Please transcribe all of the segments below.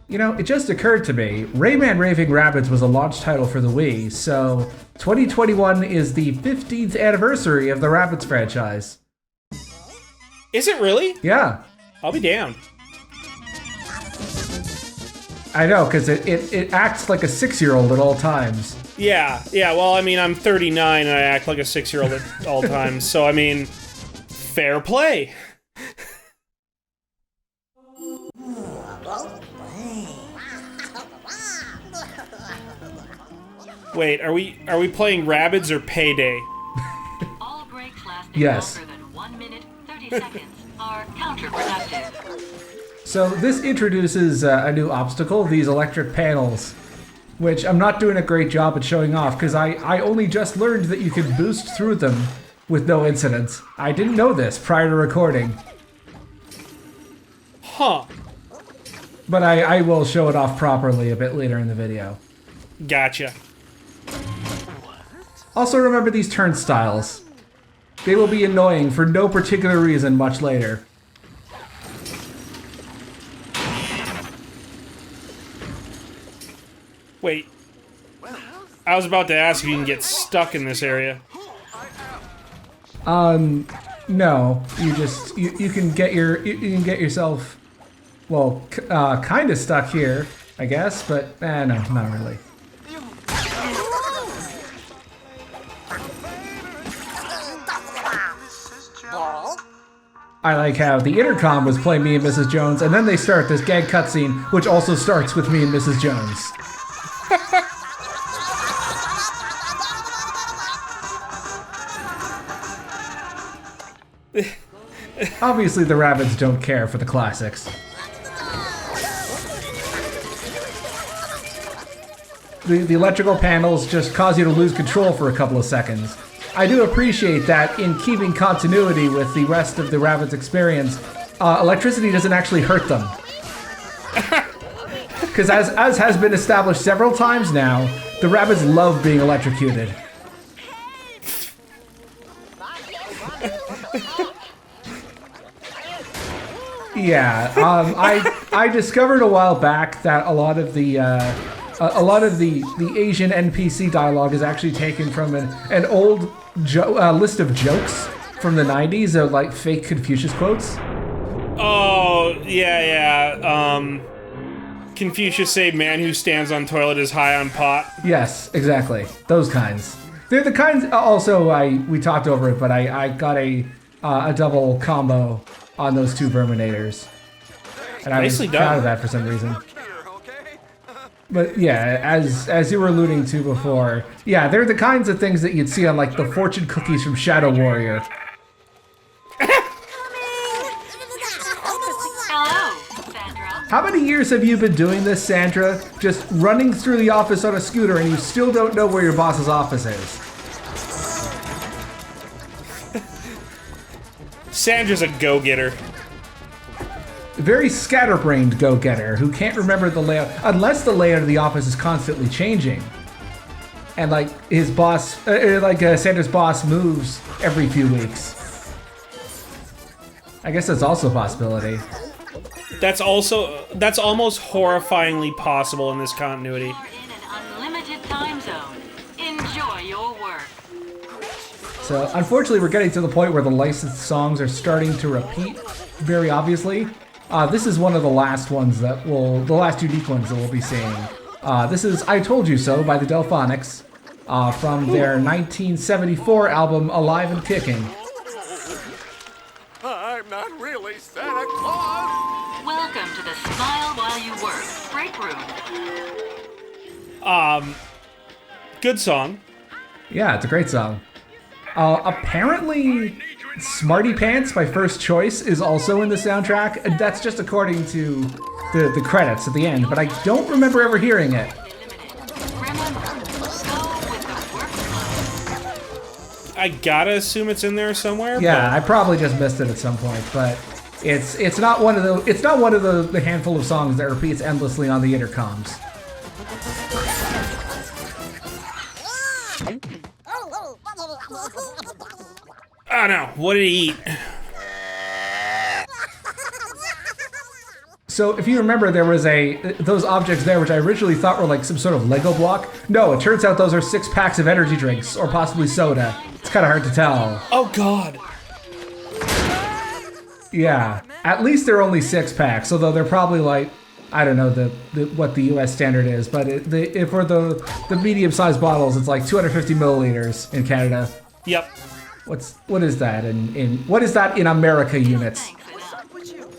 You know, it just occurred to me, Rayman Raving Rabbids was a launch title for the Wii, so 2021 is the 15th anniversary of the Rabbids franchise. Is it really? Yeah. I'll be down. I know, because it acts like a 6-year-old at all times. Yeah, well, I mean, I'm 39 and I act like a 6-year-old at all times, so I mean, fair play. Wait, are we playing Rabbids or Payday? All breaks lasting Yes. longer than 1 minute 30 seconds are counterproductive. So this introduces a new obstacle, these electric panels, which I'm not doing a great job at showing off because I only just learned that you can boost through them with no incident. I didn't know this prior to recording. Huh. But I will show it off properly a bit later in the video. Gotcha. Also remember these turnstiles. They will be annoying for no particular reason much later. Wait. I was about to ask if you can get stuck in this area. No. You can get yourself, well, kind of stuck here, I guess, but no, not really. I like how the intercom was playing me and Mrs. Jones, and then they start this gag cutscene, which also starts with me and Mrs. Jones. Obviously, the Rabbids don't care for the classics. The electrical panels just cause you to lose control for a couple of seconds. I do appreciate that in keeping continuity with the rest of the Rabbids experience, electricity doesn't actually hurt them. Because as has been established several times now, the Rabbids love being electrocuted. Yeah, I discovered a while back that a lot of the Asian NPC dialogue is actually taken from an old list of jokes from the 90s of like fake Confucius quotes. Oh, yeah. Confucius say man who stands on toilet is high on pot. Yes, exactly. Those kinds. They're the kinds, also, we talked over it, but I got a double combo on those two Verminators. And I was proud of that for some reason. But yeah, as you were alluding to before, yeah, they're the kinds of things that you'd see on like the fortune cookies from Shadow Warrior. Hello, Sandra. How many years have you been doing this, Sandra? Just running through the office on a scooter and you still don't know where your boss's office is? Sandra's a go-getter. Very scatterbrained go-getter who can't remember the layout unless the layout of the office is constantly changing. And like his boss, Sandra's boss moves every few weeks. I guess that's also a possibility. That's almost horrifyingly possible in this continuity. You are in an unlimited time zone. Enjoy your work. So unfortunately, we're getting to the point where the licensed songs are starting to repeat very obviously. This is one of the last ones the last unique ones that we'll be seeing. This is I Told You So by the Delphonics from their 1974 album Alive and Kicking. I'm not really Santa Claus. Welcome to the Smile While You Work break room. Good song. Yeah, it's a great song. Apparently, Smarty Pants, my first choice, is also in the soundtrack. That's just according to the credits at the end, but I don't remember ever hearing it. Remember, go with the workflow. I gotta assume it's in there somewhere. Yeah, I probably just missed it at some point, but it's not one of the handful of songs that repeats endlessly on the intercoms. Oh no, what did he eat? So if you remember, there was those objects there, which I originally thought were like some sort of Lego block. No, it turns out those are 6 packs of energy drinks, or possibly soda. It's kind of hard to tell. Oh God. Yeah, at least they're only 6 packs, although they're probably like, I don't know what the U.S. standard is, but if for the medium-sized bottles, it's like 250 milliliters in Canada. Yep. What is that what is that in America units?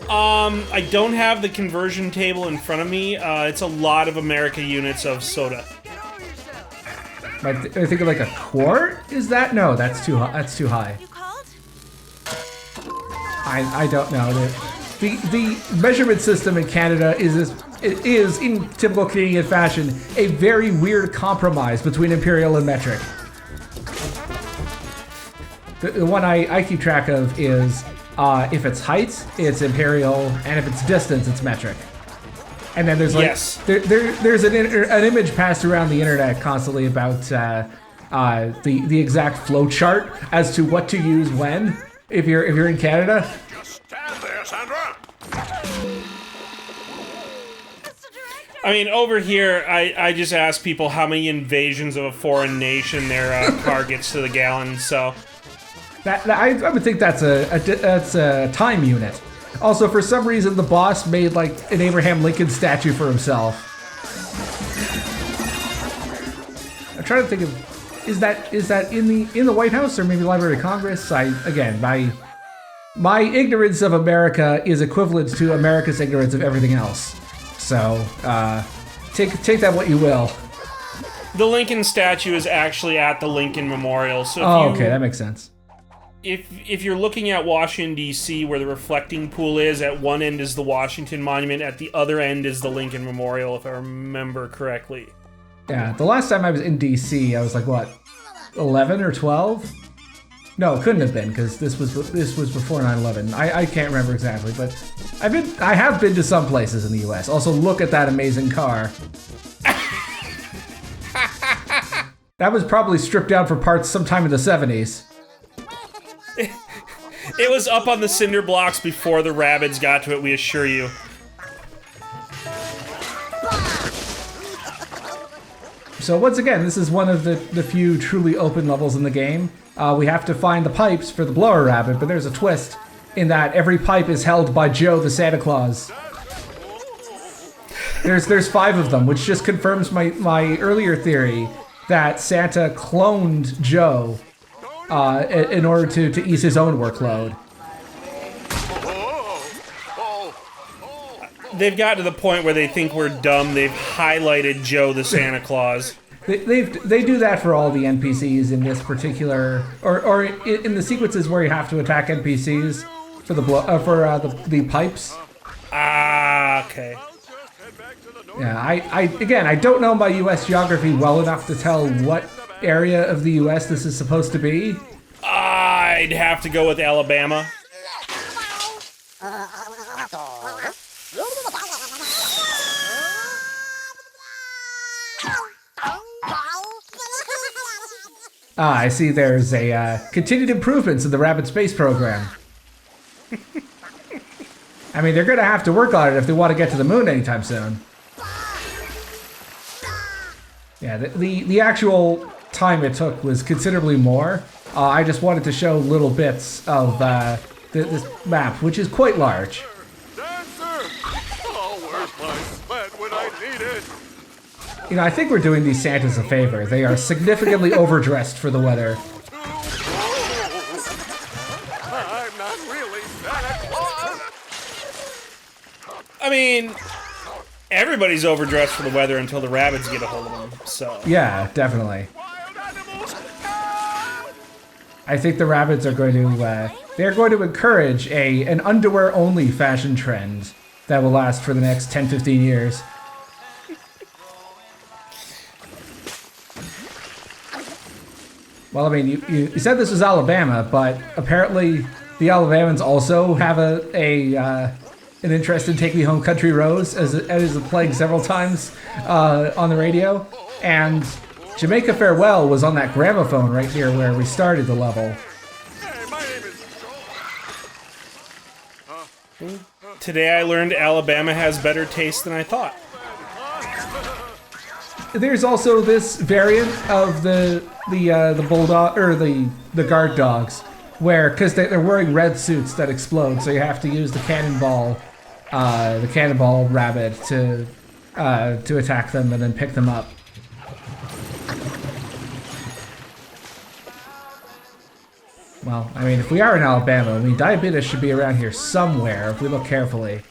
I don't have the conversion table in front of me. It's a lot of America units of soda. I think like a quart? Is that? No, that's too high. That's too high. I don't know. The measurement system in Canada is in typical Canadian fashion a very weird compromise between imperial and metric. The one I keep track of is if it's height, it's imperial, and if it's distance, it's metric. And then there's like there's an image passed around the internet constantly about the exact flow chart as to what to use when if you're in Canada. Stand there, Sandra. I mean, over here, I just ask people how many invasions of a foreign nation their car gets to the gallon. So. I would think that's a time unit. Also, for some reason, the boss made like an Abraham Lincoln statue for himself. I'm trying to think of is that in the White House or maybe Library of Congress? My ignorance of America is equivalent to America's ignorance of everything else. So take that what you will. The Lincoln statue is actually at the Lincoln Memorial. So okay, that makes sense. If you're looking at Washington, D.C., where the reflecting pool is, at one end is the Washington Monument, at the other end is the Lincoln Memorial, if I remember correctly. Yeah, the last time I was in D.C., I was like, what, 11 or 12? No, it couldn't have been, because this was before 9/11. I can't remember exactly, but I have been to some places in the U.S. Also, look at that amazing car. That was probably stripped down for parts sometime in the 70s. It was up on the cinder blocks before the Rabbids got to it, we assure you. So once again, this is one of the few truly open levels in the game. We have to find the pipes for the blower rabbit, but there's a twist in that every pipe is held by Joe the Santa Claus. There's 5 of them, which just confirms my earlier theory that Santa cloned Joe in order to ease his own workload. They've got to the point where they think we're dumb. They've highlighted Joe the Santa Claus. They do that for all the NPCs in this particular, or in the sequences where you have to attack NPCs for the pipes. Ah, okay. Yeah, I don't know my U.S. geography well enough to tell what area of the U.S. this is supposed to be. I'd have to go with Alabama. I see there's a continued improvements in the Rabbids space program. I mean, they're going to have to work on it if they want to get to the moon anytime soon. Yeah, the actual time it took was considerably more. I just wanted to show little bits of this map, which is quite large. Dancer! Oh, where's my sled when I need it? You know, I think we're doing these Santas a favor. They are significantly overdressed for the weather. I'm not really Santa Claus. I mean, everybody's overdressed for the weather until the Rabbids get a hold of them, so... Yeah, definitely. I think the Rabbids are going to, they're going to encourage an underwear-only fashion trend that will last for the next 10-15 years. Well, I mean, you said this was Alabama, but apparently the Alabamans also have an interest in Take Me Home Country Roads, as it is playing several times on the radio. And Jamaica Farewell was on that gramophone right here where we started the level. Hey, my name is Today I learned Alabama has better taste than I thought. There's also this variant of the bulldog or the guard dogs, where because they're wearing red suits that explode, so you have to use the cannonball rabbit to attack them and then pick them up. Well, I mean, if we are in Alabama, I mean, Diabetes should be around here somewhere if we look carefully.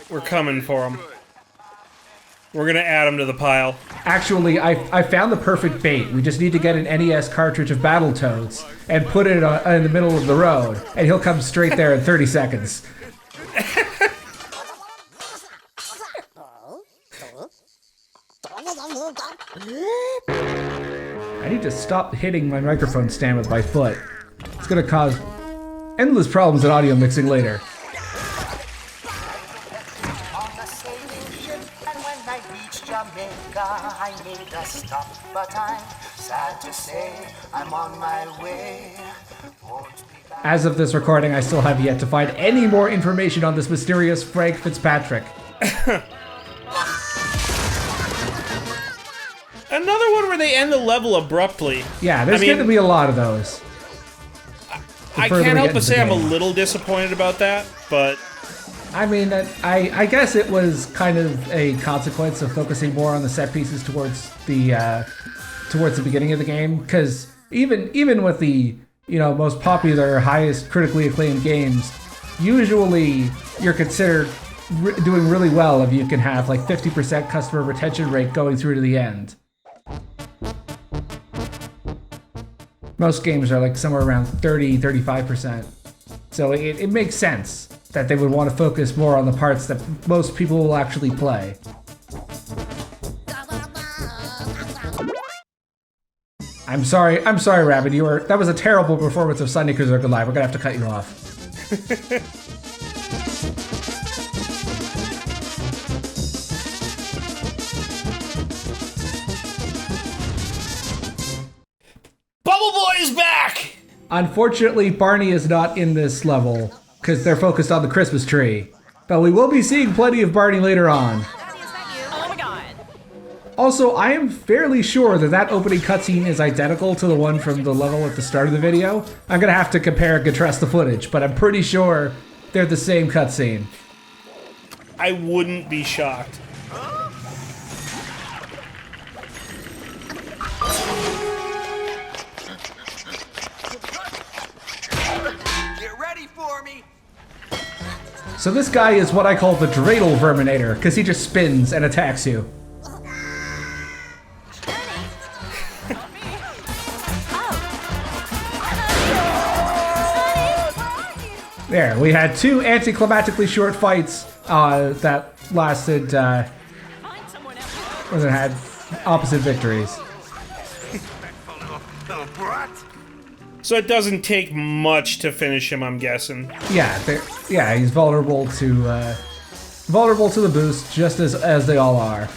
We're coming for him. We're gonna add him to the pile. Actually, I found the perfect bait. We just need to get an NES cartridge of Battletoads and put it in the middle of the road, and he'll come straight there in 30 seconds. I need to stop hitting my microphone stand with my foot. It's gonna cause endless problems in audio mixing later. I need a stop, but I'm sad to say I'm on my way. As of this recording, I still have yet to find any more information on this mysterious Frank Fitzpatrick. Another one where they end the level abruptly. Yeah, there's going to be a lot of those. I can't help but say I'm a little disappointed about that, but... I mean, I guess it was kind of a consequence of focusing more on the set pieces towards the beginning of the game, because even with the most popular, highest critically acclaimed games, usually you're considered doing really well if you can have like 50% customer retention rate going through to the end. Most games are like somewhere around 30-35%, so it makes sense that they would want to focus more on the parts that most people will actually play. I'm sorry, Rabbid. That was a terrible performance of Sunday Cruiser Live. We're gonna have to cut you off. Bubble Boy is back! Unfortunately, Barney is not in this level, because they're focused on the Christmas tree. But we will be seeing plenty of Barney later on. Oh my god. Also, I am fairly sure that opening cutscene is identical to the one from the level at the start of the video. I'm gonna have to compare and contrast the footage, but I'm pretty sure they're the same cutscene. I wouldn't be shocked. Get ready for me. So this guy is what I call the Dreidel Verminator, because he just spins and attacks you. There, we had two anticlimactically short fights that lasted, had opposite victories. So it doesn't take much to finish him, I'm guessing. Yeah, he's vulnerable to the boost, just as they all are.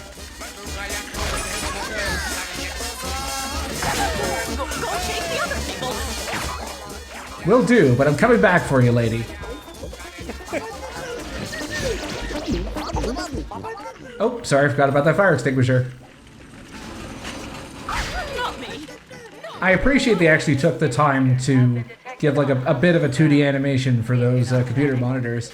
Will do, but I'm coming back for you, lady. Oh, sorry, I forgot about that fire extinguisher. I appreciate they actually took the time to give like a bit of a 2D animation for those computer monitors,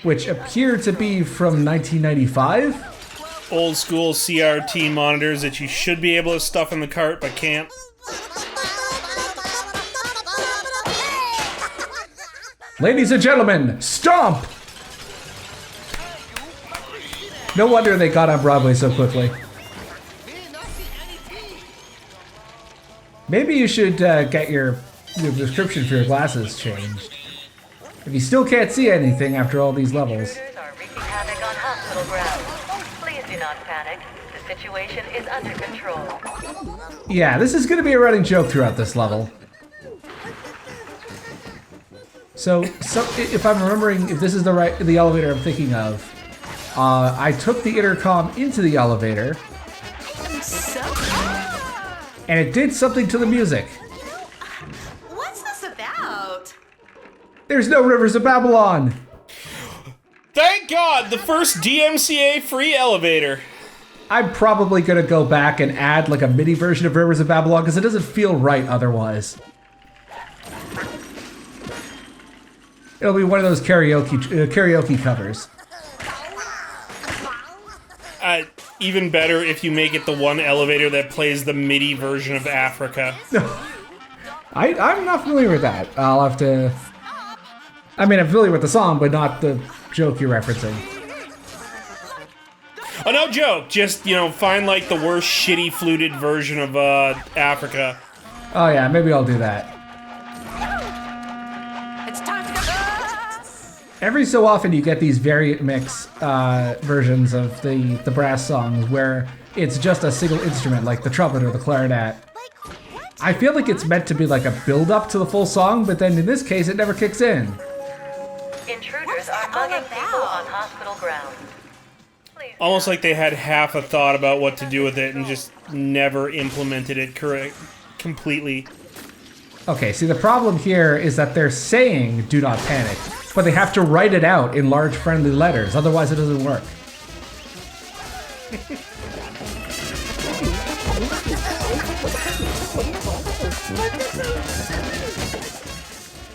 which appear to be from 1995. Old school CRT monitors that you should be able to stuff in the cart but can't. Ladies and gentlemen, stomp! No wonder they got on Broadway so quickly. Maybe you should get your prescription for your glasses changed. If you still can't see anything after all these levels. Are wreaking havoc on hospital grounds. Please do not panic. The situation is under control. Yeah, this is going to be a running joke throughout this level. So if I'm remembering, if this is the elevator I'm thinking of, I took the intercom into the elevator, and it did something to the music. What's this about? There's no Rivers of Babylon. Thank God, the first DMCA free elevator. I'm probably gonna go back and add like a mini version of Rivers of Babylon because it doesn't feel right otherwise. It'll be one of those karaoke covers. Even better if you make it the one elevator that plays the MIDI version of Africa. I'm not familiar with that. I'll have to... I mean, I'm familiar with the song, but not the joke you're referencing. Oh, no joke. Just, find like the worst shitty fluted version of Africa. Oh yeah, maybe I'll do that. It's time to go. Every so often you get these variant mix versions of the brass songs where it's just a single instrument, like the trumpet or the clarinet. I feel like it's meant to be like a build-up to the full song, but then in this case it never kicks in. Intruders are mugging people on hospital grounds. Please. Almost like they had half a thought about what to do with it and just never implemented it completely. Okay, see the problem here is that they're saying do not panic, but they have to write it out in large friendly letters, otherwise it doesn't work.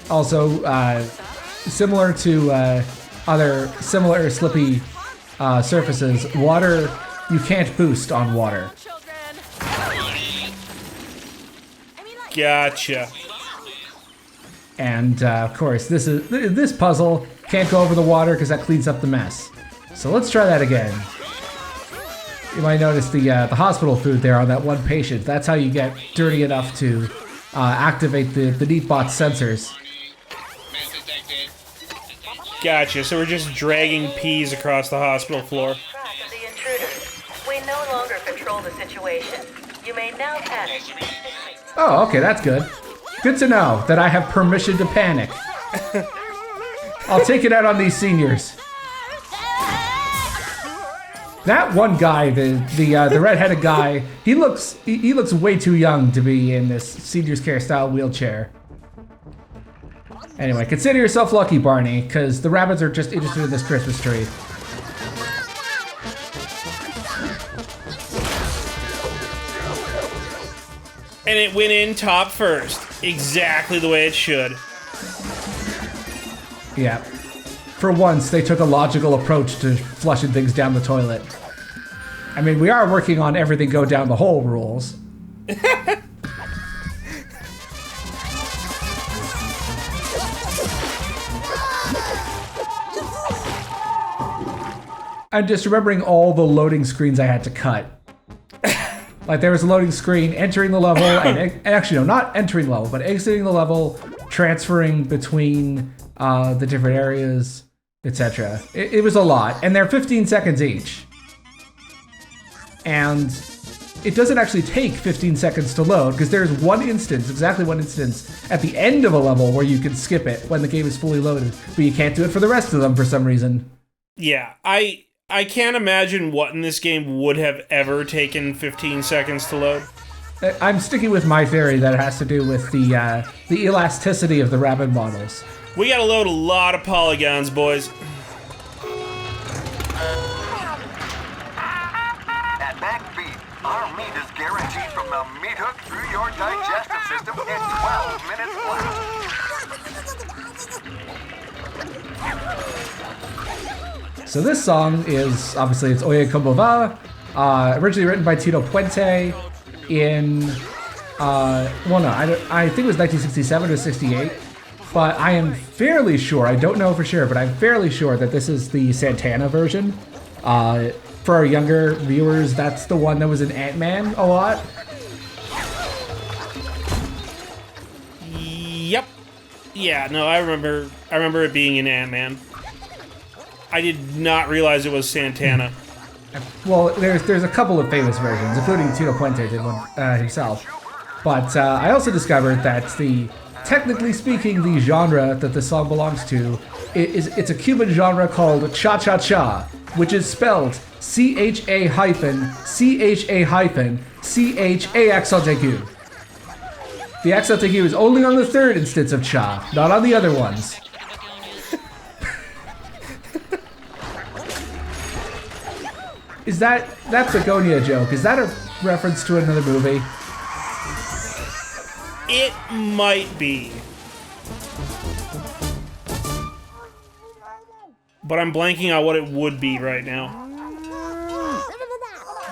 Also, similar to other similar slippy surfaces, water, you can't boost on water. Gotcha. And of course, this puzzle can't go over the water because that cleans up the mess. So let's try that again. You might notice the hospital food there on that one patient. That's how you get dirty enough to activate the Neatbot's sensors. Gotcha, so we're just dragging peas across the hospital floor. The intruders. We no longer control the situation. You may now panic. Oh, okay, that's good. Good to know that I have permission to panic. I'll take it out on these seniors. That one guy, the redheaded guy, he looks way too young to be in this seniors care style wheelchair. Anyway, consider yourself lucky, Barney, because the Rabbids are just interested in this Christmas tree. And it went in top first, exactly the way it should. Yeah. For once, they took a logical approach to flushing things down the toilet. I mean, we are working on everything go down the hole rules. I'm just remembering all the loading screens I had to cut. Like there was a loading screen entering the level, and actually no, not entering the level, but exiting the level, transferring between the different areas, etc. It was a lot, and they're 15 seconds each. And it doesn't actually take 15 seconds to load, because there's exactly one instance, at the end of a level where you can skip it when the game is fully loaded, but you can't do it for the rest of them for some reason. Yeah, I can't imagine what in this game would have ever taken 15 seconds to load. I'm sticking with my theory that it has to do with the elasticity of the Rabbid models. We gotta load a lot of polygons, boys. At MacBeat, our meat is guaranteed from the meat hook through your digestive system in 12 minutes flat. So this song is, obviously, it's Oye Como Va, originally written by Tito Puente in, I think it was 1967 or 68, but I am fairly sure, I don't know for sure, but I'm fairly sure that this is the Santana version. For our younger viewers, that's the one that was in Ant-Man a lot. Yep. Yeah, no, I remember it being in Ant-Man. I did not realize it was Santana. Well, there's a couple of famous versions, including Tito Puente did one himself. But I also discovered that technically speaking, the genre that the song belongs to it's a Cuban genre called cha-cha-cha, which is spelled CHA-CHA-CHA accent aigu. The accent aigu is only on the third instance of cha, not on the other ones. Is that begonia joke? Is that a reference to another movie? It might be. But I'm blanking on what it would be right now.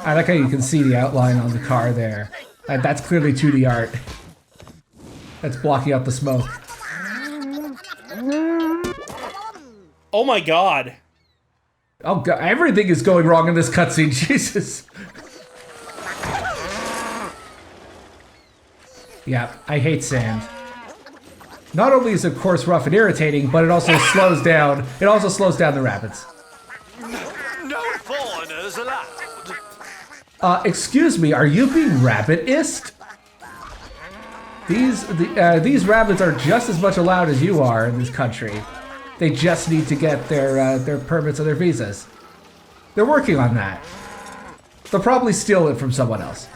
I like how you can see the outline on the car there. That's clearly 2D art. That's blocking out the smoke. Oh my god. Oh god, everything is going wrong in this cutscene, Jesus. Yeah, I hate sand. Not only is it, of course, rough and irritating, but it also slows down. It also slows down the Rabbids. No foreigners allowed. Excuse me, are you being Rabbit-ist? These Rabbids are just as much allowed as you are in this country. They just need to get their permits and their visas. They're working on that. They'll probably steal it from someone else.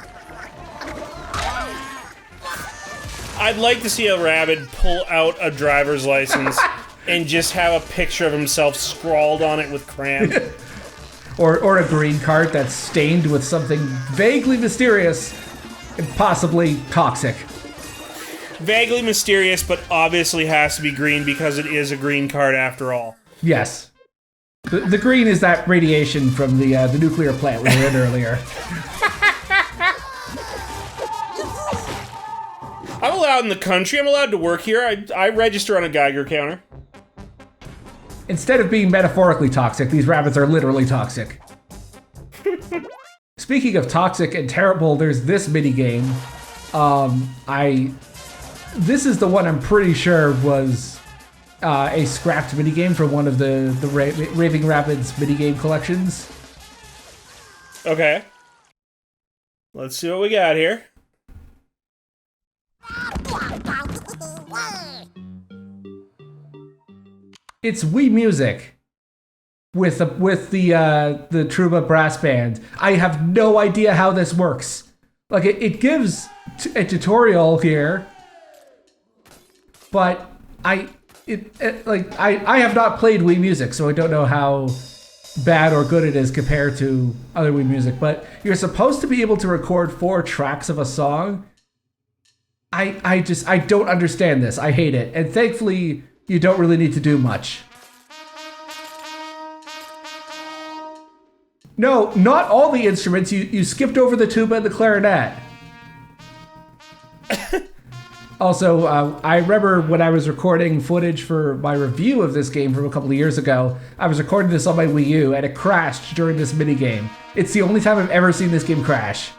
I'd like to see a Rabbid pull out a driver's license and just have a picture of himself scrawled on it with crayon. or a green card that's stained with something vaguely mysterious and possibly toxic. Vaguely mysterious, but obviously has to be green because it is a green card after all. Yes. The green is that radiation from the nuclear plant we were in earlier. I'm allowed in the country. I'm allowed to work here. I register on a Geiger counter. Instead of being metaphorically toxic, these rabbits are literally toxic. Speaking of toxic and terrible, there's this minigame. This is the one I'm pretty sure was a scrapped minigame from one of the Raving Rabbids minigame collections. Okay. Let's see what we got here. It's Wii Music with the Truba brass band. I have no idea how this works. Like it gives a tutorial here, but I have not played Wii Music, so I don't know how bad or good it is compared to other Wii Music. But you're supposed to be able to record 4 tracks of a song. I don't understand this. I hate it. And thankfully, you don't really need to do much. No, not all the instruments. You skipped over the tuba and the clarinet. Also, I remember when I was recording footage for my review of this game from a couple of years ago, I was recording this on my Wii U, and it crashed during this minigame. It's the only time I've ever seen this game crash.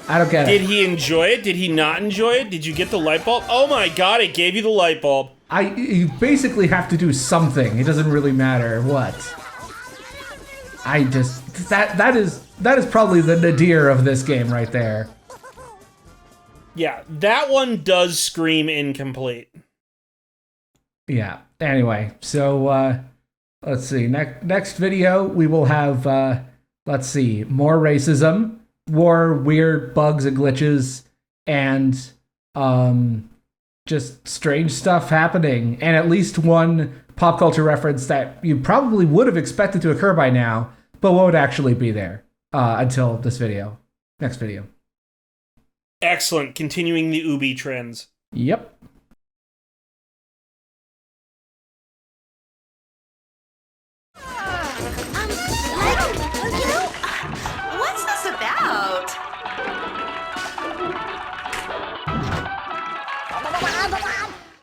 I don't get it. Did he enjoy it? Did he not enjoy it? Did you get the light bulb? Oh my god, it gave you the light bulb. You basically have to do something. It doesn't really matter what. That is probably the nadir of this game right there. Yeah, that one does scream incomplete. Yeah. Anyway, so let's see. Next video we will have let's see, more racism, more weird bugs and glitches, and just strange stuff happening, and at least one pop culture reference that you probably would have expected to occur by now, but won't actually be there until this video. Next video. Excellent. Continuing the Ubi trends. Yep.